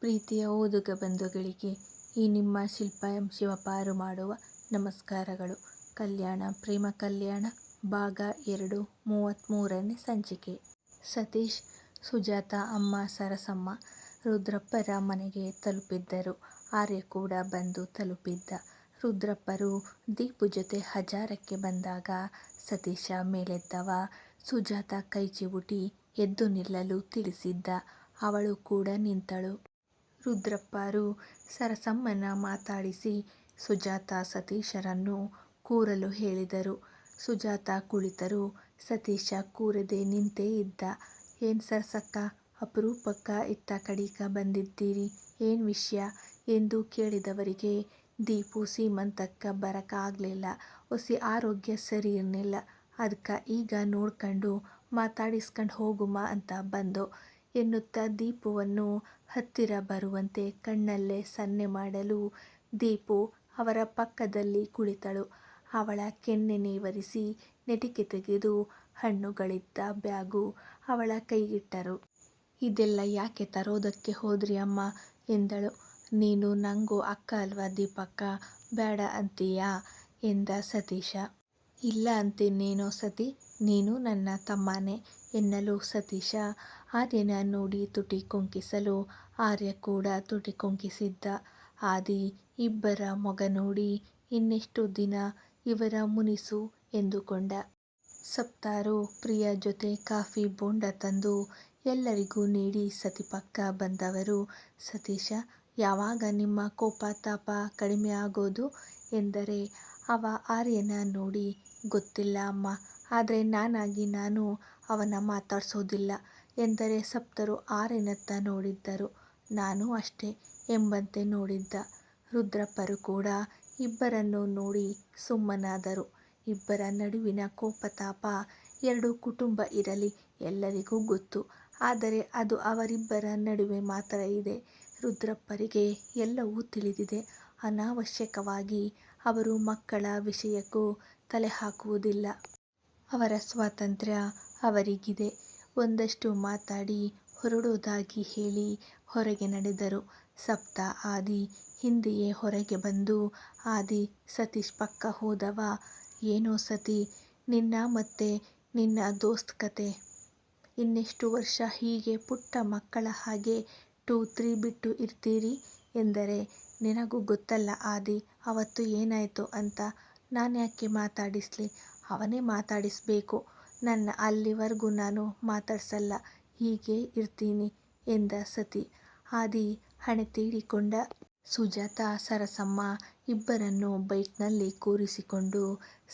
ಪ್ರೀತಿಯ ಓದುಗ ಬಂಧುಗಳಿಗೆ ಈ ನಿಮ್ಮ ಶಿಲ್ಪ ಎಂ ಶಿವಪಾರು ಮಾಡುವ ನಮಸ್ಕಾರಗಳು. ಕಲ್ಯಾಣ ಪ್ರೇಮ ಕಲ್ಯಾಣ ಭಾಗ 2 33ನೇ ಸಂಚಿಕೆ. ಸತೀಶ್, ಸುಜಾತ ಅಮ್ಮ ಸರಸಮ್ಮ ರುದ್ರಪ್ಪರ ಮನೆಗೆ ತಲುಪಿದ್ದರು. ಆರ್ಯ ಕೂಡ ಬಂದು ತಲುಪಿದ್ದ. ರುದ್ರಪ್ಪರು ದೀಪು ಜೊತೆ ಹಜಾರಕ್ಕೆ ಬಂದಾಗ ಸತೀಶ ಮೇಲೆದ್ದವ. ಸುಜಾತ ಕೈ ಚಿವುಟಿ ಎದ್ದು ನಿಲ್ಲಲು ತಿಳಿಸಿದ್ದ. ಅವಳು ಕೂಡ ನಿಂತಳು. ರುದ್ರಪ್ಪರು ಸರಸಮ್ಮನ ಮಾತಾಡಿಸಿ ಸುಜಾತ ಸತೀಶರನ್ನು ಕೂರಲು ಹೇಳಿದರು. ಸುಜಾತ ಕುಳಿತರು. ಸತೀಶ ಕೂರದೆ ನಿಂತೇ ಇದ್ದ. "ಏನ್ ಸರಸಕ್ಕ, ಅಪರೂಪಕ್ಕ ಇತ್ತ ಕಡೀಕ ಬಂದಿದ್ದೀರಿ, ಏನ್ ವಿಷ್ಯ" ಎಂದು ಕೇಳಿದವರಿಗೆ ದೀಪು ಸೀಮಂತಕ್ಕ ಬರಕ ಆಗ್ಲಿಲ್ಲ, ಒಸಿ ಆರೋಗ್ಯ ಸರಿ ಇರ್ನಿಲ್ಲ, ಅದ್ಕ ಈಗ ನೋಡ್ಕಂಡು ಮಾತಾಡಿಸ್ಕಂಡ್ ಹೋಗುಮ ಅಂತ ಬಂದೋ ಎನ್ನುತ್ತಾ ದೀಪುವನ್ನು ಹತ್ತಿರ ಬರುವಂತೆ ಕಣ್ಣಲ್ಲೇ ಸನ್ನೆ ಮಾಡಲು ದೀಪು ಅವರ ಪಕ್ಕದಲ್ಲಿ ಕುಳಿತಳು. ಅವಳ ಕೆನ್ನೆ ನೇವರಿಸಿ ನೆಟಿಕೆ ತೆಗೆದು ಹಣ್ಣುಗಳಿದ್ದ ಬ್ಯಾಗು ಅವಳ ಕೈಗಿಟ್ಟರು. "ಇದೆಲ್ಲ ಯಾಕೆ ತರೋದಕ್ಕೆ ಹೋದ್ರಿ ಅಮ್ಮ" ಎಂದಳು. "ನೀನು ನಂಗೂ ಅಕ್ಕ ಅಲ್ವಾ ದೀಪಕ್ಕ, ಬ್ಯಾಡ ಅಂತೀಯಾ" ಎಂದ ಸತೀಶ. "ಇಲ್ಲ ಅಂತೀನೇನೋ ಸತಿ, ನೀನು ನನ್ನ ತಮ್ಮನೇ" ಎನ್ನಲು ಸತೀಶ ಆರ್ಯನ ನೋಡಿ ತುಟಿ ಕೊಂಕಿಸಲು ಆರ್ಯ ಕೂಡ ತುಟಿ ಕೊಂಕಿಸಿದ್ದ. ಆದಿ ಇಬ್ಬರ ಮೊಗ ನೋಡಿ ಇನ್ನೆಷ್ಟು ದಿನ ಇವರ ಮುನಿಸು ಎಂದುಕೊಂಡ. ಸಪ್ತಾರು ಪ್ರಿಯ ಜೊತೆ ಕಾಫಿ ಬೋಂಡ ತಂದು ಎಲ್ಲರಿಗೂ ನೀಡಿ ಸತಿ ಪಕ್ಕ ಬಂದವರು "ಸತೀಶ, ಯಾವಾಗ ನಿಮ್ಮ ಕೋಪ ತಾಪ ಕಡಿಮೆ ಆಗೋದು" ಎಂದರೆ ಅವ ಆರ್ಯನ ನೋಡಿ "ಗೊತ್ತಿಲ್ಲ ಅಮ್ಮ, ಆದ್ರೆ ನಾನಾಗಿ ನಾನು ಅವನ ಮಾತಾಡ್ಸೋದಿಲ್ಲ" ಎಂದರೆ ಸಪ್ತರು ಆರ್ಯನತ್ತ ನೋಡಿದ್ದರು. "ನಾನೂ ಅಷ್ಟೇ" ಎಂಬಂತೆ ನೋಡಿದ್ದ. ರುದ್ರಪ್ಪರು ಕೂಡ ಇಬ್ಬರನ್ನು ನೋಡಿ ಸುಮ್ಮನಾದರು. ಇಬ್ಬರ ನಡುವಿನ ಕೋಪತಾಪ ಎರಡು ಕುಟುಂಬ ಇರಲಿ ಎಲ್ಲರಿಗೂ ಗೊತ್ತು, ಆದರೆ ಅದು ಅವರಿಬ್ಬರ ನಡುವೆ ಮಾತ್ರ ಇದೆ. ರುದ್ರಪ್ಪರಿಗೆ ಎಲ್ಲವೂ ತಿಳಿದಿದೆ. ಅನಾವಶ್ಯಕವಾಗಿ ಅವರು ಮಕ್ಕಳ ವಿಷಯಕ್ಕೂ ತಲೆ ಹಾಕುವುದಿಲ್ಲ. ಅವರ ಸ್ವಾತಂತ್ರ್ಯ ಅವರಿಗಿದೆ. ಒಂದಷ್ಟು ಮಾತಾಡಿ ಹೊರಡೋದಾಗಿ ಹೇಳಿ ಹೊರಗೆ ನಡೆದರು. ಸಪ್ತ ಆದಿ ಹಿಂದೆಯೇ ಹೊರಗೆ ಬಂದು ಆದಿ ಸತೀಶ್ ಪಕ್ಕ ಹೋದವ "ಏನೋ ಸತಿ, ನಿನ್ನ ಮತ್ತೆ ನಿನ್ನ ದೋಸ್ತ್ ಕತೆ, ಇನ್ನೆಷ್ಟು ವರ್ಷ ಹೀಗೆ ಪುಟ್ಟ ಮಕ್ಕಳ ಹಾಗೆ 2, 3 ಬಿಟ್ಟು ಇರ್ತೀರಿ" ಎಂದರೆ "ನಿನಗೂ ಗೊತ್ತಲ್ಲ ಆದಿ, ಅವತ್ತು ಏನಾಯ್ತು ಅಂತ" "ನಾನ್ಯಾಕೆ ಮಾತಾಡಿಸ್ಲಿ, ಅವನೇ ಮಾತಾಡಿಸ್ಬೇಕು, ನನ್ನ ಅಲ್ಲಿವರ್ಗೂ ನಾನು ಮಾತಾಡ್ಸಲ್ಲ, ಹೀಗೇ ಇರ್ತೀನಿ" ಎಂದ ಸತಿ. ಆದಿ ಹಣೆ ತೀಡಿಕೊಂಡ. ಸುಜಾತ ಸರಸಮ್ಮ ಇಬ್ಬರನ್ನು ಬೈಕ್ನಲ್ಲಿ ಕೂರಿಸಿಕೊಂಡು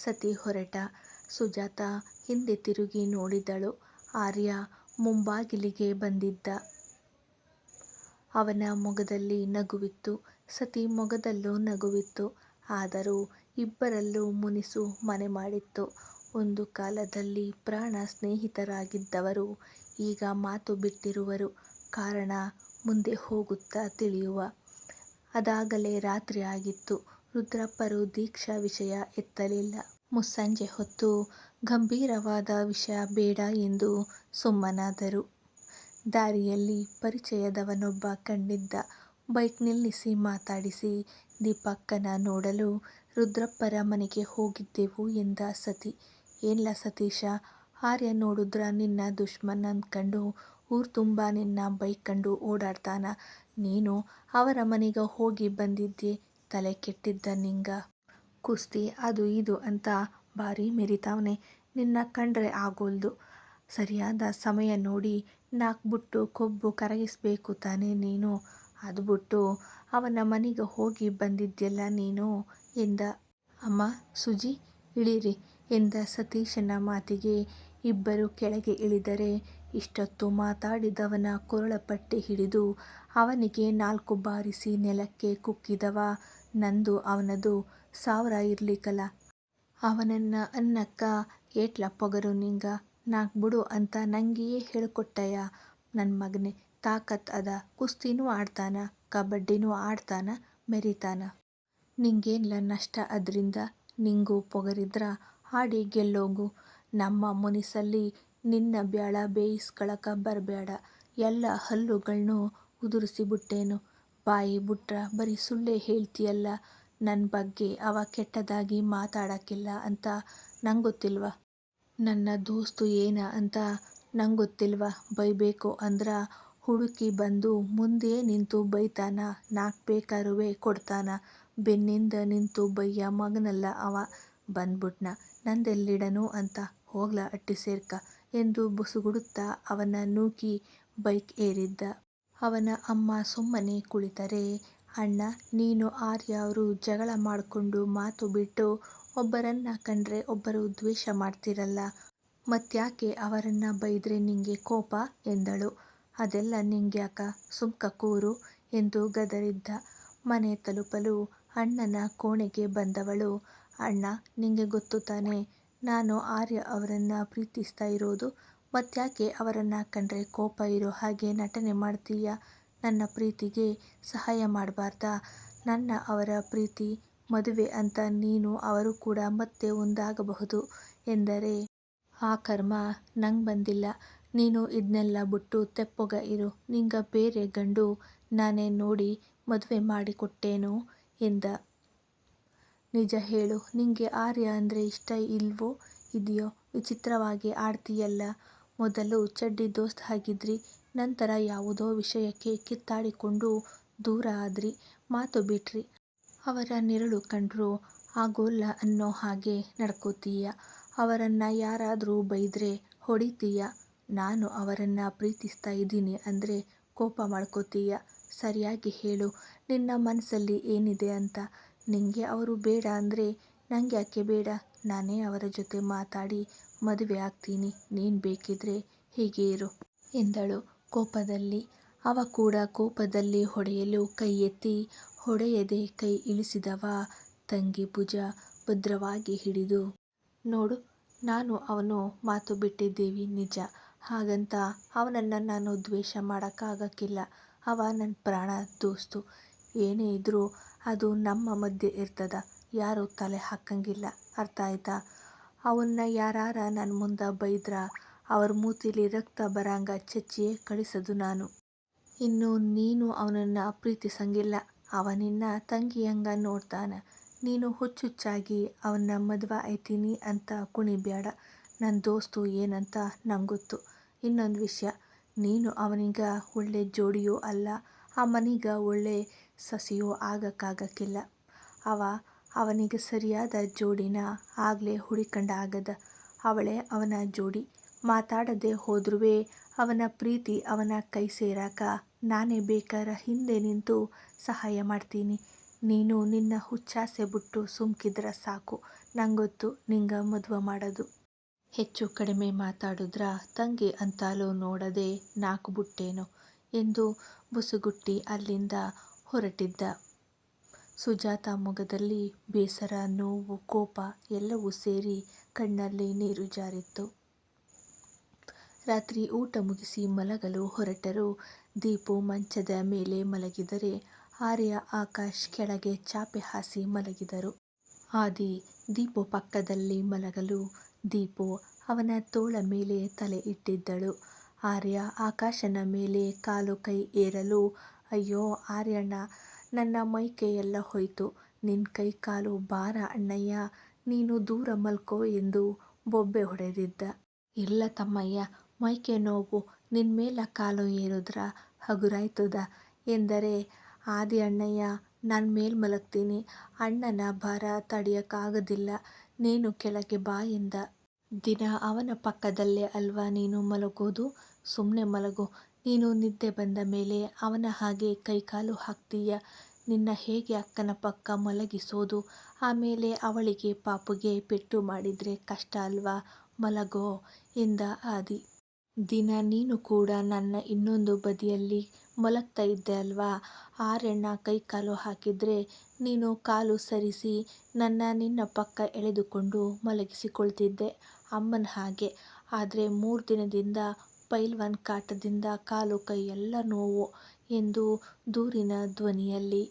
ಸತಿ ಹೊರಟ. ಸುಜಾತ ಹಿಂದೆ ತಿರುಗಿ ನೋಡಿದಳು. ಆರ್ಯ ಮುಂಬಾಗಿಲಿಗೆ ಬಂದಿದ್ದ. ಅವನ ಮೊಗದಲ್ಲಿ ನಗುವಿತ್ತು. ಸತಿ ಮೊಗದಲ್ಲೂ ನಗುವಿತ್ತು. ಆದರೂ ಇಬ್ಬರಲ್ಲೂ ಮುನಿಸು ಮನೆ ಮಾಡಿತ್ತು. ಒಂದು ಕಾಲದಲ್ಲಿ ಪ್ರಾಣ ಸ್ನೇಹಿತರಾಗಿದ್ದವರು ಈಗ ಮಾತು ಬಿಟ್ಟಿರುವರು. ಕಾರಣ ಮುಂದೆ ಹೋಗುತ್ತಾ ತಿಳಿಯುವ. ಅದಾಗಲೇ ರಾತ್ರಿ ಆಗಿತ್ತು. ರುದ್ರಪ್ಪರು ದೀಕ್ಷಾ ವಿಷಯ ಎತ್ತಲಿಲ್ಲ. ಮುಸ್ಸಂಜೆ ಹೊತ್ತು ಗಂಭೀರವಾದ ವಿಷಯ ಬೇಡ ಎಂದು ಸುಮ್ಮನಾದರು. ದಾರಿಯಲ್ಲಿ ಪರಿಚಯದವನೊಬ್ಬ ಕಂಡಿದ್ದ. ಬೈಕ್ ನಿಲ್ಲಿಸಿ ಮಾತಾಡಿಸಿ ದೀಪಕ್ಕನ ನೋಡಲು ರುದ್ರಪ್ಪರ ಮನೆಗೆ ಹೋಗಿದ್ದೆವು ಎಂದ ಸತಿ. "ಏನ್ಲ ಸತೀಶ, ಆರ್ಯ ನೋಡುದ್ರ ನಿನ್ನ ದುಶ್ಮನ್ ಅಂದ್ಕಂಡು ಊರ್ ತುಂಬಾ ನಿನ್ನ ಬೈಕಂಡು ಓಡಾಡ್ತಾನ, ನೀನು ಅವರ ಮನಿಗ ಹೋಗಿ ಬಂದಿದ್ಯೆ, ತಲೆ ಕೆಟ್ಟಿದ್ದ ನಿಂಗ? ಕುಸ್ತಿ ಅದು ಇದು ಅಂತ ಭಾರಿ ಮೆರಿತಾವ್ನೆ, ನಿನ್ನ ಕಂಡ್ರೆ ಆಗೋಲ್ದು. ಸರಿಯಾದ ಸಮಯ ನೋಡಿ ನಾಕ್ಬುಟ್ಟು ಕೊಬ್ಬು ಕರಗಿಸ್ಬೇಕು ತಾನೆ ನೀನು, ಅದ್ಬುಟ್ಟು ಅವನ ಮನಿಗ ಹೋಗಿ ಬಂದಿದ್ಯಲ್ಲ ನೀನು" ಎಂದ. "ಅಮ್ಮ, ಸುಜಿ, ಇಳೀರಿ" ಎಂದ ಸತೀಶನ ಮಾತಿಗೆ ಇಬ್ಬರು ಕೆಳಗೆ ಇಳಿದರೆ ಇಷ್ಟೊತ್ತು ಮಾತಾಡಿದವನ ಕೊರಳಪಟ್ಟಿ ಹಿಡಿದು ಅವನಿಗೆ 4 ಬಾರಿಸಿ ನೆಲಕ್ಕೆ ಕುಕ್ಕಿದವ "ನಂದು ಅವನದು 1000 ಇರ್ಲಿಕಲ, ಅವನನ್ನ ಅನ್ನಕ್ಕ ಏಟ್ಲ ಪೊಗರು ನಿಂಗ, ನಾಕ್ಬುಡು ಅಂತ ನಂಗಿಯೇ ಹೇಳ್ಕೊಟ್ಟಯ್ಯ ನನ್ ಮಗ್ನೆ, ತಾಕತ್ ಅದ, ಕುಸ್ತಿನೂ ಆಡ್ತಾನ, ಕಬಡ್ಡಿನೂ ಆಡ್ತಾನ, ಮೆರಿತಾನ. ನಿಂಗೇನ್ಲ ನಷ್ಟ ಅದ್ರಿಂದ, ನಿಂಗೂ ಪೊಗರಿದ್ರ ಆಡಿ ಗೆಲ್ಲೋಗು, ನಮ್ಮ ಮುನಿಸಲ್ಲಿ ನಿನ್ನ ಬ್ಯಾಳ ಬೇಯಿಸ್ಕಳಕ ಬರ್ಬ್ಯಾಡ, ಎಲ್ಲ ಹಲ್ಲುಗಳ್ನೂ ಉದುರಿಸಿಬಿಟ್ಟೇನು. ಬಾಯಿ ಬಿಟ್ರ ಬರೀ ಸುಳ್ಳೇ ಹೇಳ್ತೀಯಲ್ಲ. ನನ್ನ ಬಗ್ಗೆ ಅವ ಕೆಟ್ಟದಾಗಿ ಮಾತಾಡಕ್ಕಿಲ್ಲ ಅಂತ ನಂಗೊತ್ತಿಲ್ವಾ? ನನ್ನ ದೋಸ್ತು ಏನ ಅಂತ ನಂಗೊತ್ತಿಲ್ವಾ? ಬೈಬೇಕು ಅಂದ್ರ ಹುಡುಕಿ ಬಂದು ಮುಂದೆ ನಿಂತು ಬೈತಾನ, ನಾಲ್ಕು ಬೇಕಾರುವೆ ಕೊಡ್ತಾನ. ಬೆನ್ನಿಂದ ನಿಂತು ಬೈಯ ಮಗನಲ್ಲ ಅವ. ಬಂದ್ಬಿಟ್ನ ನಂದೆಲ್ಲಿಡನು ಅಂತ. ಹೋಗ್ಲ ಅಟ್ಟಿ ಸೇರ್ಕ ಎಂದು ಬುಸುಗುಡುತ್ತಾ ಅವನ ನೂಕಿ ಬೈಕ್ ಏರಿದ್ದ. ಅವನ ಅಮ್ಮ ಸುಮ್ಮನೆ ಕುಳಿತರೆ, ಅಣ್ಣ, ನೀನು ಆರ್ಯ ಅವರು ಜಗಳ ಮಾಡ್ಕೊಂಡು ಮಾತು ಬಿಟ್ಟು ಒಬ್ಬರನ್ನ ಕಂಡ್ರೆ ಒಬ್ಬರು ದ್ವೇಷ ಮಾಡ್ತಿರಲ್ಲ, ಮತ್ಯಾಕೆ ಅವರನ್ನ ಬೈದ್ರೆ ನಿಂಗೆ ಕೋಪ ಎಂದಳು. ಅದೆಲ್ಲ ನಿಂಗ್ಯಾಕ, ಸುಮ್ಕ ಕೂರು ಎಂದು ಗದರಿದ್ದ. ಮನೆ ತಲುಪಲು ಅಣ್ಣನ ಕೋಣೆಗೆ ಬಂದವಳು, ಅಣ್ಣ, ನಿಂಗೆ ಗೊತ್ತು ತಾನೆ ನಾನು ಆರ್ಯ ಅವರನ್ನ ಪ್ರೀತಿಸ್ತಾ ಇರೋದು, ಮತ್ಯಾಕೆ ಅವರನ್ನ ಕಂಡ್ರೆ ಕೋಪ ಇರೋ ಹಾಗೆ ನಟನೆ ಮಾಡ್ತೀಯ? ನನ್ನ ಪ್ರೀತಿಗೆ ಸಹಾಯ ಮಾಡಬಾರ್ದಾ? ನನ್ನ ಅವರ ಪ್ರೀತಿ ಮದುವೆ ಅಂತ ನೀನು ಅವರು ಕೂಡ ಮತ್ತೆ ಒಂದಾಗಬಹುದು ಎಂದರೆ ಆ ಕರ್ಮ ನಂಗ್ ಬಂದಿಲ್ಲ. ನೀನು ಇದ್ನೆಲ್ಲ ಬಿಟ್ಟು ತೆಪ್ಪಗ ಇರು. ನಿಂಗ ಬೇರೆ ಗಂಡು ನಾನೇ ನೋಡಿ ಮದುವೆ ಮಾಡಿಕೊಟ್ಟೇನು ಎಂದ. ನಿಜ ಹೇಳು, ನಿಂಗೆ ಆರ್ಯ ಅಂದ್ರೆ ಇಷ್ಟ ಇಲ್ವೋ ಇದೆಯೋ? ವಿಚಿತ್ರವಾಗಿ ಆಡ್ತೀಯಲ್ಲ. ಮೊದಲು ಚಡ್ಡಿ ದೋಸ್ತ್ ಆಗಿದ್ರಿ, ನಂತರ ಯಾವುದೋ ವಿಷಯಕ್ಕೆ ಕಿತ್ತಾಡಿಕೊಂಡು ದೂರ ಆದ್ರಿ, ಮಾತು ಬಿಟ್ರಿ. ಅವರ ನೆರಳು ಕಂಡ್ರೂ ಆಗೋಲ್ಲ ಅನ್ನೋ ಹಾಗೆ ನಡ್ಕೋತೀಯ. ಅವರನ್ನ ಯಾರಾದ್ರೂ ಬೈದ್ರೆ ಹೊಡಿತೀಯ. ನಾನು ಅವರನ್ನ ಪ್ರೀತಿಸ್ತಾ ಇದ್ದೀನಿ ಅಂದ್ರೆ ಕೋಪ ಮಾಡ್ಕೋತೀಯ. ಸರಿಯಾಗಿ ಹೇಳು, ನಿನ್ನ ಮನಸ್ಸಲ್ಲಿ ಏನಿದೆ ಅಂತ. ನಿಂಗೆ ಅವರು ಬೇಡ ಅಂದ್ರೆ ನಂಗ್ಯಾಕೆ ಬೇಡ? ನಾನೇ ಅವರ ಜೊತೆ ಮಾತಾಡಿ ಮದುವೆ ಆಗ್ತೀನಿ. ನೀನ್ ಬೇಕಿದ್ರೆ ಹೀಗೆ ಇರು ಎಂದಳು ಕೋಪದಲ್ಲಿ. ಅವ ಕೂಡ ಕೋಪದಲ್ಲಿ ಹೊಡೆಯಲು ಕೈ ಎತ್ತಿ, ಹೊಡೆಯದೆ ಕೈ ಇಳಿಸಿದವ ತಂಗಿ ಭುಜ ಭದ್ರವಾಗಿ ಹಿಡಿದು, ನೋಡು, ನಾನು ಅವನು ಮಾತು ಬಿಟ್ಟಿದ್ದೀವಿ ನಿಜ. ಹಾಗಂತ ಅವನನ್ನ ನಾನು ದ್ವೇಷ ಮಾಡಕ್ಕಾಗಕ್ಕಿಲ್ಲ. ಅವ ನನ್ನ ಪ್ರಾಣ ದೋಸ್ತು. ಏನೇ ಇದ್ರೂ ಅದು ನಮ್ಮ ಮಧ್ಯೆ ಇರ್ತದ. ಯಾರು ತಲೆ ಹಾಕಂಗಿಲ್ಲ. ಅರ್ಥ ಆಯ್ತಾ? ಅವನ್ನ ಯಾರಾರ ನನ್ನ ಮುಂದ ಬೈದ್ರ ಅವ್ರ ಮೂತಿಲಿ ರಕ್ತ ಬರಂಗ ಚಚ್ಚಿಯೇ ಕಳಿಸದು ನಾನು. ಇನ್ನು ನೀನು ಅವನನ್ನ ಪ್ರೀತಿಸಂಗಿಲ್ಲ. ಅವ ನಿನ್ನ ತಂಗಿಯಂಗ ನೋಡ್ತಾನ. ನೀನು ಹುಚ್ಚುಚ್ಚಾಗಿ ಅವನ್ನ ಮದ್ವ ಐತೀನಿ ಅಂತ ಕುಣಿಬ್ಯಾಡ. ನನ್ನ ದೋಸ್ತು ಏನಂತ ನಂಗೊತ್ತು. ಇನ್ನೊಂದು ವಿಷಯ, ನೀನು ಅವನಿಗ ಒಳ್ಳೆ ಜೋಡಿಯೂ ಅಲ್ಲ, ಆ ಮನಿಗ ಒಳ್ಳೆ ಸೊಸೆಯೂ ಆಗಕ್ಕಾಗಕ್ಕಿಲ್ಲ. ಅವ ಅವನಿಗ ಸರಿಯಾದ ಜೋಡಿನ ಆಗ್ಲೇ ಹುಡಿಕಂಡ ಆಗದ. ಅವಳೇ ಅವನ ಜೋಡಿ. ಮಾತಾಡದೆ ಹೋದ್ರುವೆ ಅವನ ಪ್ರೀತಿ ಅವನ ಕೈ ಸೇರಾಕ ನಾನೇ ಬೇಕಾರ ಹಿಂದೆ ನಿಂತು ಸಹಾಯ ಮಾಡ್ತೀನಿ. ನೀನು ನಿನ್ನ ಹುಚ್ಚಾಸೆ ಬಿಟ್ಟು ಸುಮ್ಕಿದ್ರ ಸಾಕು. ನಂಗೊತ್ತು ನಿಂಗ ಮದ್ವ ಮಾಡದು. ಹೆಚ್ಚು ಕಡಿಮೆ ಮಾತಾಡುದ್ರ ತಂಗಿ ಅಂತಾಲೂ ನೋಡದೆ ನಾಕು ಬಿಟ್ಟೇನು ಎಂದು ಬುಸುಗುಟ್ಟಿ ಅಲ್ಲಿಂದ ಹೊರಟಿದ್ದ. ಸುಜಾತ ಮೊಗದಲ್ಲಿ ಬೇಸರ, ನೋವು, ಕೋಪ ಎಲ್ಲವೂ ಸೇರಿ ಕಣ್ಣಲ್ಲಿ ನೀರು ಜಾರಿತ್ತು. ರಾತ್ರಿ ಊಟ ಮುಗಿಸಿ ಮಲಗಲು ಹೊರಟರು. ದೀಪು ಮಂಚದ ಮೇಲೆ ಮಲಗಿದರೆ ಆರ್ಯ, ಆಕಾಶ್ ಕೆಳಗೆ ಚಾಪೆ ಹಾಸಿ ಮಲಗಿದರು. ಆದಿ ದೀಪು ಪಕ್ಕದಲ್ಲಿ ಮಲಗಲು ದೀಪು ಅವನ ತೋಳ ಮೇಲೆ ತಲೆ ಇಟ್ಟಿದ್ದಳು. ಆರ್ಯ ಆಕಾಶನ ಮೇಲೆ ಕಾಲು ಕೈ ಏರಲು, ಅಯ್ಯೋ ಆರ್ಯಣ್ಣ, ನನ್ನ ಮೈಕೈಯೆಲ್ಲ ಹೋಯ್ತು. ನಿನ್ ಕೈ ಕಾಲು ಭಾರ ಅಣ್ಣಯ್ಯ, ನೀನು ದೂರ ಮಲ್ಕೋ ಎಂದು ಬೊಬ್ಬೆ ಹೊಡೆದಿದ್ದ. ಇಲ್ಲ ತಮ್ಮಯ್ಯ, ಮೈಕೆ ನೋವು, ನಿನ್ಮೇಲ ಕಾಲು ಏರುದ್ರ ಹಗುರಾಯ್ತದ ಎಂದರೆ, ಆದಿ ಅಣ್ಣಯ್ಯ, ನಾನ್ ಮೇಲ್ ಮಲಗ್ತೀನಿ. ಅಣ್ಣನ ಭಾರ ತಡಿಯಕ್ಕಾಗದಿಲ್ಲ. ನೀನು ಕೆಳಗೆ ಬಾ ಎಂದ. ದಿನ ಅವನ ಪಕ್ಕದಲ್ಲೇ ಅಲ್ವಾ ನೀನು ಮಲಗೋದು? ಸುಮ್ನೆ ಮಲಗು. ನೀನು ನಿದ್ದೆ ಬಂದ ಮೇಲೆ ಅವನ ಹಾಗೆ ಕೈಕಾಲು ಹಾಕ್ತೀಯ. ನಿನ್ನ ಹೇಗೆ ಅಕ್ಕನ ಪಕ್ಕ ಮಲಗಿಸೋದು? ಆಮೇಲೆ ಅವಳಿಗೆ ಪಾಪುಗೆ ಪೆಟ್ಟು ಮಾಡಿದ್ರೆ ಕಷ್ಟ ಅಲ್ವಾ? ಮಲಗೋ ಎಂದ ಆದಿ. ದಿನ ನೀನು ಕೂಡ ನನ್ನ ಇನ್ನೊಂದು ಬದಿಯಲ್ಲಿ ಮಲಗ್ತಾ ಇದ್ದೆ ಅಲ್ವಾ? ಆರ್ಯಣ್ಣ ಕೈಕಾಲು ಹಾಕಿದ್ರೆ ನೀನು ಕಾಲು ಸರಿಸಿ ನನ್ನ ನಿನ್ನ ಪಕ್ಕ ಎಳೆದುಕೊಂಡು ಮಲಗಿಸಿಕೊಳ್ತಿದ್ದೆ, ಅಮ್ಮನ ಹಾಗೆ. ಆದ್ರೆ 3 ದಿನದಿಂದ ಪೈಲ್ವಾನ್ ಕಾಟದಿಂದ ಕಾಲು ಕೈ ಎಲ್ಲ ನೋವು ಎಂದು ದೂರಿನ ಧ್ವನಿಯಲ್ಲಿ.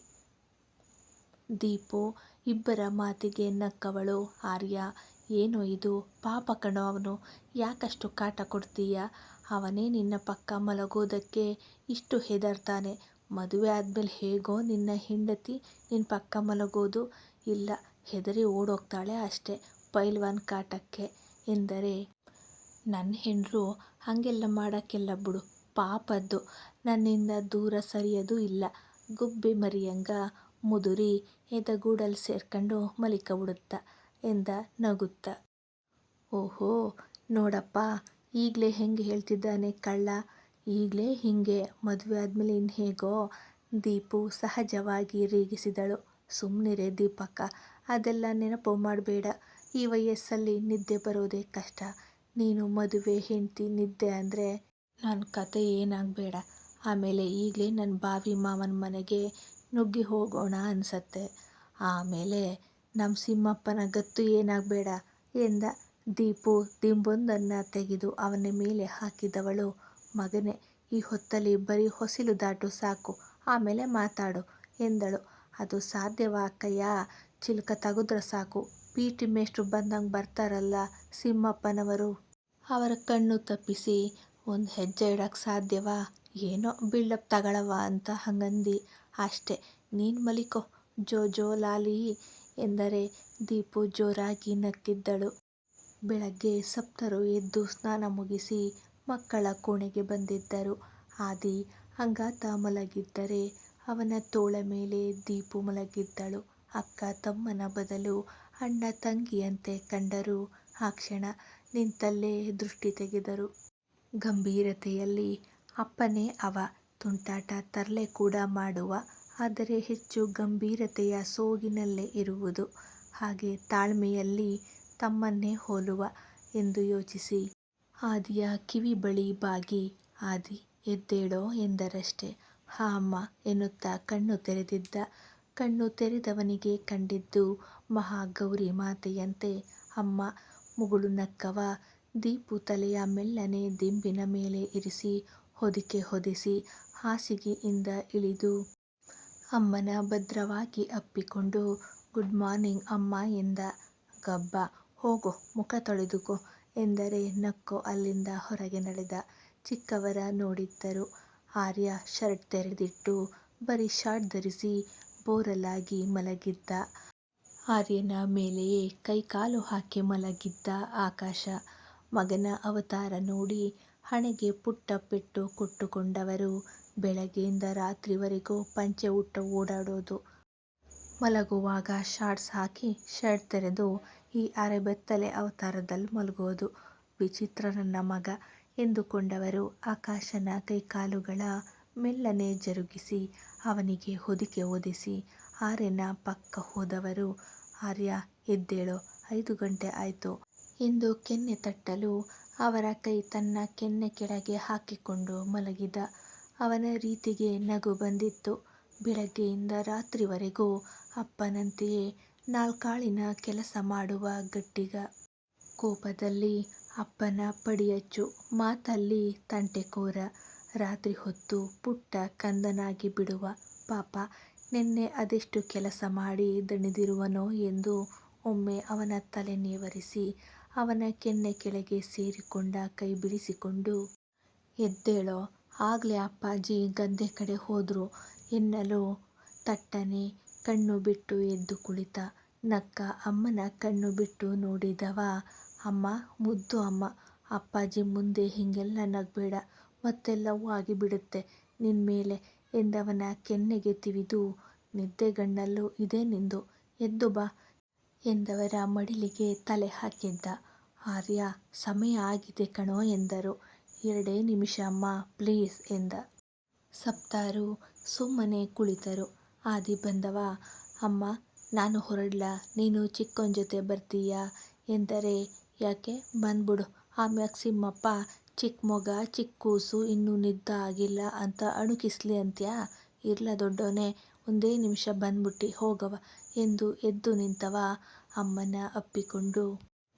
ದೀಪು ಇಬ್ಬರ ಮಾತಿಗೆ ನಕ್ಕವಳು. ಆರ್ಯ, ಏನೋ ಇದು, ಪಾಪ ಕಣೋ ಅವನು, ಯಾಕಷ್ಟು ಕಾಟ ಕೊಡ್ತೀಯ? ಅವನೇ ನಿನ್ನ ಪಕ್ಕ ಮಲಗೋದಕ್ಕೆ ಇಷ್ಟು ಹೆದರ್ತಾನೆ. ಮದುವೆ ಆದಮೇಲೆ ಹೇಗೋ ನಿನ್ನ ಹೆಂಡತಿ ನಿನ್ನ ಪಕ್ಕ ಮಲಗೋದು ಇಲ್ಲ, ಹೆದರಿ ಓಡೋಗ್ತಾಳೆ ಅಷ್ಟೇ ಪೈಲ್ವಾನ್ ಕಾಟಕ್ಕೆ ಎಂದರೆ, ನನ್ನ ಹೆಂಡರು ಹಾಗೆಲ್ಲ ಮಾಡೋಕ್ಕೆಲ್ಲ ಬಿಡು, ಪಾಪದ್ದು, ನನ್ನಿಂದ ದೂರ ಸರಿಯೋದು ಇಲ್ಲ, ಗುಬ್ಬಿ ಮರಿಯಂಗ ಮುದುರಿ ಎದೆಗೂಡಲ್ಲಿ ಸೇರ್ಕೊಂಡು ಮಲಿಕಬಿಡುತ್ತ ಎಂದ ನಗುತ್ತ. ಓಹೋ ನೋಡಪ್ಪ, ಈಗಲೇ ಹೆಂಗೆ ಹೇಳ್ತಿದ್ದಾನೆ ಕಳ್ಳ, ಈಗಲೇ ಹೀಗೆ, ಮದುವೆ ಆದಮೇಲೆ ಇನ್ನು ಹೇಗೋ. ದೀಪು ಸಹಜವಾಗಿ ರೇಗಿಸಿದಳು. ಸುಮ್ಮನಿರೇ ದೀಪಕ್ಕ, ಅದೆಲ್ಲ ನೆನಪು ಮಾಡಬೇಡ, ಈ ವಯಸ್ಸಲ್ಲಿ ನಿದ್ದೆ ಬರೋದೇ ಕಷ್ಟ. ನೀನು ಮದುವೆ ಹೆಂಡತಿ ನಿದ್ದೆ ಅಂದರೆ ನನ್ನ ಕತೆ ಏನಾಗಬೇಡ. ಆಮೇಲೆ ಈಗಲೇ ನನ್ನ ಬಾವಿ ಮಾವನ ಮನೆಗೆ ನುಗ್ಗಿ ಹೋಗೋಣ ಅನಿಸತ್ತೆ. ಆಮೇಲೆ ನಮ್ಮ ಸಿಂಹಪ್ಪನ ಗತ್ತು ಏನಾಗಬೇಡ ಎಂದ. ದೀಪು ದಿಂಬೊಂದನ್ನು ತೆಗೆದು ಅವನ ಮೇಲೆ ಹಾಕಿದವಳು, ಮಗನೇ, ಈ ಹೊತ್ತಲ್ಲಿ ಬರೀ ಹೊಸಿಲು ದಾಟು ಸಾಕು, ಆಮೇಲೆ ಮಾತಾಡು ಎಂದಳು. ಅದು ಸಾಧ್ಯವಾ ಅಕ್ಕಯ್ಯ, ಚಿಲ್ಕ ತೆಗೆದ್ರೆ ಸಾಕು, ಪಿಟಿ ಮೇಷ್ಟ್ರು ಬಂದಂಗೆ ಬರ್ತಾರಲ್ಲ ಸಿಂಹಪ್ಪನವರು, ಅವರ ಕಣ್ಣು ತಪ್ಪಿಸಿ ಒಂದು ಹೆಜ್ಜೆ ಇಡೋಕ್ಕೆ ಸಾಧ್ಯವಾ, ಏನೋ ಬಿಲ್ಡಪ್ ತಗೊಳವ ಅಂತ ಹಂಗಂದು ಅಷ್ಟೇ, ನೀನು ಮಲಿಕೋ ಜೋ ಜೋ ಲಾಲಿ ಎಂದರೆ ದೀಪು ಜೋರಾಗಿ ನಕ್ಕಿದ್ದಳು. ಬೆಳಗ್ಗೆ ಸಪ್ತರು ಎದ್ದು ಸ್ನಾನ ಮುಗಿಸಿ ಮಕ್ಕಳ ಕೋಣೆಗೆ ಬಂದಿದ್ದರು. ಆದಿ ಅಂಗಾತ ಮಲಗಿದ್ದರೆ ಅವನ ತೋಳ ಮೇಲೆ ದೀಪು ಮಲಗಿದ್ದಳು. ಅಕ್ಕ ತಮ್ಮನ ಬದಲು ಅಣ್ಣ ತಂಗಿಯಂತೆ ಕಂಡರು. ಆ ಕ್ಷಣ ನಿಂತಲ್ಲೇ ದೃಷ್ಟಿ ತೆಗೆದರು. ಗಂಭೀರತೆಯಲ್ಲಿ ಅಪ್ಪನೇ ಅವ, ತುಂಟಾಟ ತರಲೆ ಕೂಡ ಮಾಡುವ, ಆದರೆ ಹೆಚ್ಚು ಗಂಭೀರತೆಯ ಸೋಗಿನಲ್ಲೇ ಇರುವುದು, ಹಾಗೆ ತಾಳ್ಮೆಯಲ್ಲಿ ತಮ್ಮನ್ನೇ ಹೋಲುವ ಎಂದು ಯೋಚಿಸಿ ಆದಿಯ ಕಿವಿ ಬಳಿ ಬಾಗಿ, ಆದಿ ಎದ್ದೇಳೋ ಎಂದರಷ್ಟೇ. ಹಾ ಅಮ್ಮ ಎನ್ನುತ್ತಾ ಕಣ್ಣು ತೆರೆದಿದ್ದ. ಕಣ್ಣು ತೆರೆದವನಿಗೆ ಕಂಡಿದ್ದು ಮಹಾಗೌರಿ ಮಾತೆಯಂತೆ. ಅಮ್ಮ ಮುಗುಳು ನಕ್ಕವ. ದೀಪು ತಲೆಯ ಮೆಲ್ಲನೆ ದಿಂಬಿನ ಮೇಲೆ ಇರಿಸಿ ಹೊದಿಕೆ ಹೊದಿಸಿ ಹಾಸಿಗೆಯಿಂದ ಇಳಿದು ಅಮ್ಮನ ಭದ್ರವಾಗಿ ಅಪ್ಪಿಕೊಂಡು ಗುಡ್ ಮಾರ್ನಿಂಗ್ ಅಮ್ಮ ಎಂದ. ಗಬ್ಬ ಹೋಗೋ, ಮುಖ ತೊಳೆದುಕೋ ಎಂದರೆ ನಕ್ಕು ಅಲ್ಲಿಂದ ಹೊರಗೆ ನಡೆದ. ಚಿಕ್ಕವರ ನೋಡಿದ್ದರು. ಆರ್ಯ ಶರ್ಟ್ ತೆರೆದಿಟ್ಟು ಬರೀ ಶಾರ್ಟ್ ಧರಿಸಿ ಬೋರಲಾಗಿ ಮಲಗಿದ್ದ. ಆರ್ಯನ ಮೇಲೆಯೇ ಕೈಕಾಲು ಹಾಕಿ ಮಲಗಿದ್ದ ಆಕಾಶ. ಮಗನ ಅವತಾರ ನೋಡಿ ಹಣೆಗೆ ಪುಟ್ಟ ಪೆಟ್ಟು ಕೊಟ್ಟುಕೊಂಡವರು ಬೆಳಗ್ಗೆಯಿಂದ ರಾತ್ರಿವರೆಗೂ ಪಂಚೆ ಉಟ್ಟು ಓಡಾಡೋದು, ಮಲಗುವಾಗ ಶಾರ್ಟ್ಸ್ ಹಾಕಿ ಶರ್ಟ್ ತೆರೆದು ಈ ಅರೆಬೆತ್ತಲೆ ಅವತಾರದಲ್ಲಿ ಮಲಗೋದು, ವಿಚಿತ್ರ ನನ್ನ ಮಗ ಎಂದುಕೊಂಡವರು ಆಕಾಶನ ಕೈಕಾಲುಗಳ ಮೆಲ್ಲನೆ ಜರುಗಿಸಿ ಅವನಿಗೆ ಹೊದಿಕೆ ಹೊದಿಸಿ ಆರ್ಯನ ಪಕ್ಕ ಹೋದವರು. ಆರ್ಯ ಎದ್ದೇಳೋ, 5 ಗಂಟೆ ಆಯ್ತು ಎಂದು ಕೆನ್ನೆ ತಟ್ಟಲು ಅವರ ಕೈ ತನ್ನ ಕೆನ್ನೆ ಕೆಳಗೆ ಹಾಕಿಕೊಂಡು ಮಲಗಿದ. ಅವನ ರೀತಿಗೆ ನಗು ಬಂದಿತ್ತು. ಬೆಳಗ್ಗೆಯಿಂದ ರಾತ್ರಿವರೆಗೂ ಅಪ್ಪನಂತೆಯೇ ನಾಲ್ಕಾಳಿನ ಕೆಲಸ ಮಾಡುವ ಗಟ್ಟಿಗ. ಕೋಪದಲ್ಲಿ ಅಪ್ಪನ ಪಡಿಯಚ್ಚು, ಮಾತಲ್ಲಿ ತಂಟೆಕೋರ, ರಾತ್ರಿ ಹೊತ್ತು ಪುಟ್ಟ ಕಂದನಾಗಿ ಬಿಡುವ. ಪಾಪ ನೆನ್ನೆ ಅದೆಷ್ಟು ಕೆಲಸ ಮಾಡಿ ದಣಿದಿರುವನೋ ಎಂದು ಒಮ್ಮೆ ಅವನ ತಲೆ ನೇವರಿಸಿ ಅವನ ಕೆನ್ನೆ ಕೆಳಗೆ ಸೇರಿಕೊಂಡ ಕೈ ಬಿಡಿಸಿಕೊಂಡು, ಎದ್ದೇಳೋ, ಆಗ್ಲೇ ಅಪ್ಪಾಜಿ ಗದ್ದೆ ಕಡೆ ಹೋದ್ರು ಎನ್ನಲು ತಟ್ಟನೆ ಕಣ್ಣು ಬಿಟ್ಟು ಎದ್ದು ಕುಳಿತ. ನಕ್ಕ ಅಮ್ಮನ ಕಣ್ಣು ಬಿಟ್ಟು ನೋಡಿದವ, ಅಮ್ಮ ಮುದ್ದು ಅಮ್ಮ, ಅಪ್ಪಾಜಿ ಮುಂದೆ ಹೀಗೆಲ್ಲ ನಗಬೇಡ, ಮತ್ತೆ ಲವ್ ಆಗಿಬಿಡುತ್ತೆ ನಿನ್ಮೇಲೆ ಎಂದವನ ಕೆನ್ನೆಗೆ ತಿವಿದು, ನಿದ್ದೆಗಣ್ಣಲ್ಲೂ ಇದೇ ನಿಂದು, ಎದ್ದು ಬಾ ಎಂದವರ ಮಡಿಲಿಗೆ ತಲೆ ಹಾಕಿದ್ದ. ಆರ್ಯ ಸಮಯ ಆಗಿದೆ ಕಣೋ ಎಂದರು. 2 ನಿಮಿಷ ಅಮ್ಮ ಪ್ಲೀಸ್ ಎಂದ. ಸಪ್ತಾರು ಸುಮ್ಮನೆ ಕುಳಿತರು. ಆದಿ ಬಂದವ, ಅಮ್ಮ ನಾನು ಹೊರಡ್ಲಾ, ನೀನು ಚಿಕ್ಕೋನ್ ಜೊತೆ ಬರ್ತೀಯಾ ಎಂದರೆ, ಯಾಕೆ ಬಂದ್ಬಿಡು, ಆಮ್ಯಾಕ್ ಸಿಂಹಪ್ಪ ಚಿಕ್ಕ ಮೊಗ ಚಿಕ್ಕ ಕೂಸು ಇನ್ನೂ ನಿದ್ದೆ ಆಗಿಲ್ಲ ಅಂತ ಅಣುಕಿಸ್ಲಿ ಅಂತ್ಯಾ, ಇರ್ಲ ದೊಡ್ಡೋನೆ, ಒಂದೇ ನಿಮಿಷ ಬಂದ್ಬಿಟ್ಟು ಹೋಗವ ಎಂದು ಎದ್ದು ನಿಂತವ. ಅಮ್ಮನ ಅಪ್ಪಿಕೊಂಡು,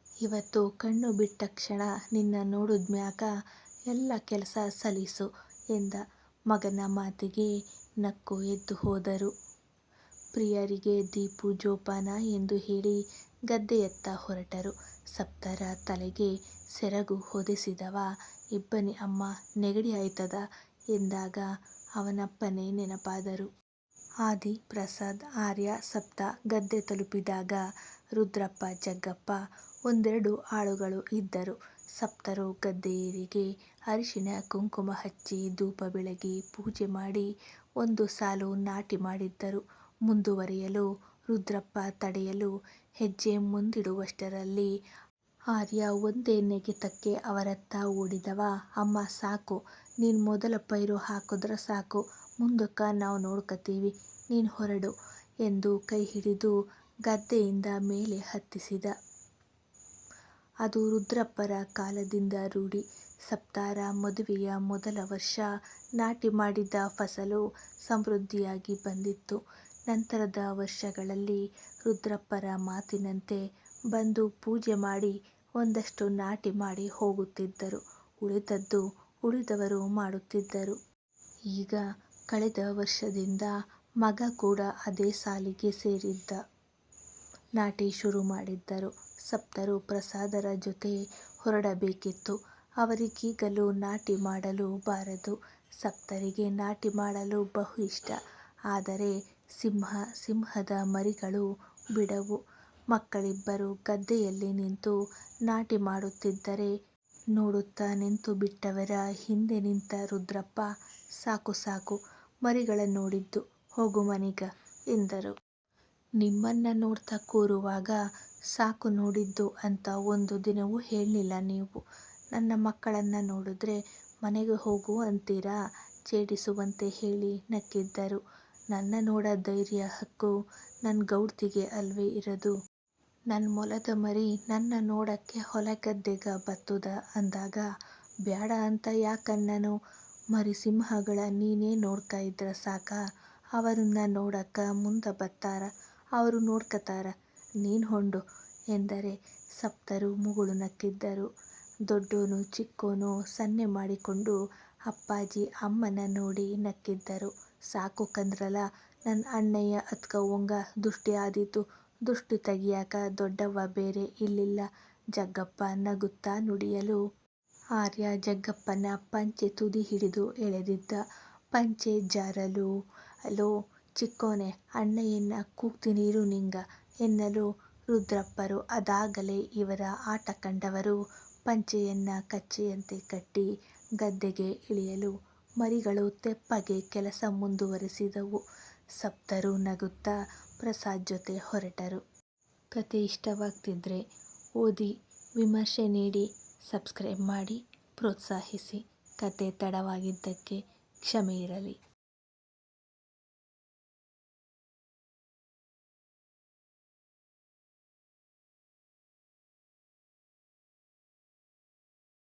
ಇವತ್ತು ಕಣ್ಣು ಬಿಟ್ಟಕ್ಷಣ ನಿನ್ನ ನೋಡಿದ್ಮ್ಯಾಕ ಎಲ್ಲ ಕೆಲಸ ಸಲೀಸು ಎಂದ. ಮಗನ ಮಾತಿಗೆ ನಕ್ಕು ಎದ್ದು ಹೋದರು. ಪ್ರಿಯರಿಗೆ ದೀಪು ಜೋಪಾನ ಎಂದು ಹೇಳಿ ಗದ್ದೆಯತ್ತ ಹೊರಟರು. ಸಪ್ತರ ತಲೆಗೆ ಸೆರಗು ಹೊದೆಸಿದವ ಇಬ್ಬನಿ ಅಮ್ಮ ನೆಗಡಿ ಆಯ್ತದ ಎಂದಾಗ ಅವನಪ್ಪನೇ ನೆನಪಾದರು. ಆದಿ, ಪ್ರಸಾದ್, ಆರ್ಯ, ಸಪ್ತ ಗದ್ದೆ ತಲುಪಿದಾಗ ರುದ್ರಪ್ಪ, ಜಗ್ಗಪ್ಪ ಒಂದೆರಡು ಆಳುಗಳು ಇದ್ದರು. ಸಪ್ತರು ಗದ್ದೆಯರಿಗೆ ಅರಿಶಿಣ ಕುಂಕುಮ ಹಚ್ಚಿ ಧೂಪ ಬೆಳಗಿ ಪೂಜೆ ಮಾಡಿ ಒಂದು ಸಾಲು ನಾಟಿ ಮಾಡಿದ್ದರು. ಮುಂದುವರಿಯಲು ರುದ್ರಪ್ಪ ತಡೆಯಲು ಹೆಜ್ಜೆ ಮುಂದಿಡುವಷ್ಟರಲ್ಲಿ ಆರ್ಯ ಒಂದೇ ನೆಗೆತಕ್ಕೆ ಅವರತ್ತ ಓಡಿದವ. ಅಮ್ಮ ಸಾಕು, ನೀನ್ ಮೊದಲ ಪೈರು ಹಾಕುದ್ರ ಸಾಕು, ಮುಂದಕ್ಕ ನಾವು ನೋಡ್ಕತೀವಿ, ನೀನ್ ಹೊರಡು ಎಂದು ಕೈ ಹಿಡಿದು ಗದ್ದೆಯಿಂದ ಮೇಲೆ ಹತ್ತಿಸಿದ. ಅದು ರುದ್ರಪ್ಪರ ಕಾಲದಿಂದ ರೂಢಿ. ಸಪ್ತಾರ ಮದುವೆಯ ಮೊದಲ ವರ್ಷ ನಾಟಿ ಮಾಡಿದ್ದ ಫಸಲು ಸಮೃದ್ಧಿಯಾಗಿ ಬಂದಿತ್ತು. ನಂತರದ ವರ್ಷಗಳಲ್ಲಿ ರುದ್ರಪ್ಪರ ಮಾತಿನಂತೆ ಬಂದು ಪೂಜೆ ಮಾಡಿ ಒಂದಷ್ಟು ನಾಟಿ ಮಾಡಿ ಹೋಗುತ್ತಿದ್ದರು. ಉಳಿದದ್ದು ಉಳಿದವರು ಮಾಡುತ್ತಿದ್ದರು. ಈಗ ಕಳೆದ ವರ್ಷದಿಂದ ಮಗ ಕೂಡ ಅದೇ ಸಾಲಿಗೆ ಸೇರಿದ್ದ. ನಾಟಿ ಶುರು ಮಾಡಿದ್ದರು. ಸಪ್ತರು ಪ್ರಸಾದರ ಜೊತೆ ಹೊರಡಬೇಕಿತ್ತು. ಅವರಿಗೀಗಲೂ ನಾಟಿ ಮಾಡಲು ಬಾರದು. ಸಪ್ತರಿಗೆ ನಾಟಿ ಮಾಡಲು ಬಹು ಇಷ್ಟ. ಆದರೆ ಸಿಂಹದ ಮರಿಗಳು ಬಿಡವು. ಮಕ್ಕಳಿಬ್ಬರು ಗದ್ದೆಯಲ್ಲಿ ನಿಂತು ನಾಟಿ ಮಾಡುತ್ತಿದ್ದರೆ ನೋಡುತ್ತಾ ನಿಂತು ಬಿಟ್ಟವರ ಹಿಂದೆ ನಿಂತ ರುದ್ರಪ್ಪ, ಸಾಕು ಸಾಕು, ಮರಿಗಳ ನೋಡಿದ್ದು, ಹೋಗು ಮನಿಗ ಎಂದರು. ನಿಮ್ಮನ್ನ ನೋಡ್ತಾ ಕೂರುವಾಗ ಸಾಕು ನೋಡಿದ್ದು ಅಂತ ಒಂದು ದಿನವೂ ಹೇಳ್ಲಿಲ್ಲ ನೀವು. ನನ್ನ ಮಕ್ಕಳನ್ನ ನೋಡಿದ್ರೆ ಮನೆಗೆ ಹೋಗು ಅಂತೀರಾ ಛೇಡಿಸುವಂತೆ ಹೇಳಿ ನಕ್ಕಿದ್ದರು. ನನ್ನ ನೋಡ ಧೈರ್ಯ ಹಕ್ಕು ನನ್ ಗೌಡ್ತಿಗೆ ಅಲ್ವೇ ಇರದು. ನನ್ ಮೊಲದ ಮರಿ ನನ್ನ ನೋಡಕ್ಕೆ ಹೊಲ ಗದ್ದೆಗ ಬತ್ತುದ ಅಂದಾಗ ಬ್ಯಾಡ ಅಂತ ಯಾಕನ್ನನು. ಮರಿ ಸಿಂಹಗಳ ನೀನೇ ನೋಡ್ಕ ಇದ್ರ ಸಾಕ, ಅವರನ್ನ ನೋಡಕ ಮುಂದ ಬತ್ತಾರ, ಅವರು ನೋಡ್ಕತಾರ, ನೀನ್ ಹೊಂಡು ಎಂದರೆ ಸಪ್ತರು ಮುಗುಳು ನಕ್ಕಿದ್ದರು. ದೊಡ್ಡೋನು ಚಿಕ್ಕೋನು ಸನ್ನೆ ಮಾಡಿಕೊಂಡು ಅಪ್ಪಾಜಿ ಅಮ್ಮನ ನೋಡಿ ನಕ್ಕಿದ್ದರು. ಸಾಕು ಕಂದ್ರಲ, ನನ್ ಅಣ್ಣಯ್ಯ ಅತ್ಕವ್ವಂಗ ದುಷ್ಟಿ ಆದೀತು, ದುಷ್ಟಿ ತಗಿಯಾಕ ದೊಡ್ಡವ್ವ ಬೇರೆ ಇಲ್ಲಿಲ್ಲ ಜಗ್ಗಪ್ಪ ನಗುತ್ತಾ ನುಡಿಯಲು ಆರ್ಯ ಜಗ್ಗಪ್ಪನ ಪಂಚೆ ತುದಿ ಹಿಡಿದು ಎಳೆದಿದ್ದ. ಪಂಚೆ ಜಾರಲು ಲೋ ಚಿಕ್ಕೋನೆ, ಅಣ್ಣಯ್ಯನ್ನ ಕೂಗ್ತೀನಿ ಇರು ನಿಂಗ ಎನ್ನಲು ರುದ್ರಪ್ಪರು ಅದಾಗಲೇ ಇವರ ಆಟ ಕಂಡವರು ಪಂಚೆಯನ್ನ ಕಚ್ಚೆಯಂತೆ ಕಟ್ಟಿ ಗದ್ದೆಗೆ ಇಳಿಯಲು ಮರಿಗಳು ತೆಪ್ಪಗೆ ಕೆಲಸ ಮುಂದುವರಿಸಿದವು. ಸಪ್ತರು ನಗುತ್ತಾ ಪ್ರಸಾದ್ ಜೊತೆ ಹೊರಟರು. ಕತೆ ಇಷ್ಟವಾಗ್ತಿದ್ರೆ ಓದಿ, ವಿಮರ್ಶೆ ನೀಡಿ, ಸಬ್ಸ್ಕ್ರೈಬ್ ಮಾಡಿ, ಪ್ರೋತ್ಸಾಹಿಸಿ. ಕತೆ ತಡವಾಗಿದ್ದಕ್ಕೆ ಕ್ಷಮೆ ಇರಲಿ.